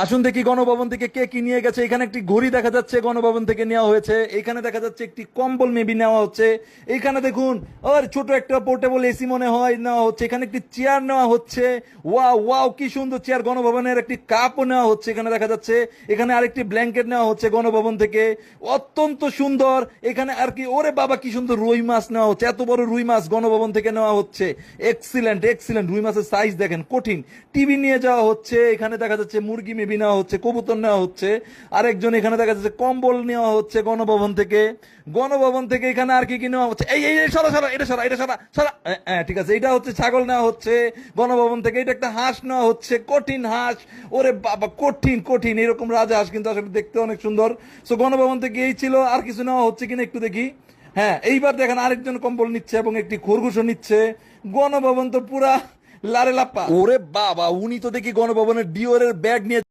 আসুন দেখি গণভবন থেকে কে কি নিয়ে গেছে। এখানে একটি ঘড়ি দেখা যাচ্ছে গণভবন থেকে নেওয়া হয়েছে। এখানে দেখা যাচ্ছে একটি কম্বল মেবি নেওয়া হচ্ছে। এখানে দেখুন আর ছোট একটা পোর্টেবল এসি মনে হয় নেওয়া হচ্ছে। এখানে একটি চেয়ার নেওয়া হচ্ছে। ওয়াও ওয়াও, কি সুন্দর চেয়ার। গণভবনের একটি কাপও নেওয়া হচ্ছে এখানে দেখা যাচ্ছে। এখানে আরেকটি ব্ল্যাঙ্কেট নেওয়া হচ্ছে গণভবন থেকে, অত্যন্ত সুন্দর। এখানে আর কি, ওরে বাবা কি সুন্দর রুই মাছ নেওয়া হচ্ছে, এত বড় রুই মাছ গণভবন থেকে নেওয়া হচ্ছে। এক্সিলেন্ট এক্সিলেন্ট, রুই মাছের সাইজ দেখেন, কঠিন। টিভি নিয়ে যাওয়া হচ্ছে। এখানে দেখা যাচ্ছে মুরগি মেবি নেওয়া হচ্ছে, কবুতর নেওয়া হচ্ছে। আরেকজন এখানে দেখা যাচ্ছে কম্বল নেওয়া হচ্ছে গণভবন থেকে। গণভবন থেকে এখানে আর কি কি নেওয়া হচ্ছে, এই এই এই, সরা সরা, এটা সরা, এটা সরা সরা। হ্যাঁ ঠিক আছে, এটা হচ্ছে ছাগল নেওয়া হচ্ছে গণভবন থেকে। এটা একটা হাঁস নেওয়া হচ্ছে, কঠিন হাঁস। ওরে বাবা, কঠিন কঠিন, এরকম রাজা হাঁস কিন্তু আসলে দেখতে অনেক সুন্দর। সো গণভবন থেকে এই ছিল, আর কিছু নেওয়া হচ্ছে কিনা একটু দেখি। হ্যাঁ, এইবার দেখেন আরেকজন কম্বল নিচ্ছে এবং একটি খরগোশও নিচ্ছে। গণভবন তো পুরা লারে লাপ্পা। ওরে বাবা, উনি তো দেখি গণভবনের ডিওরের ব্যাগ নিয়ে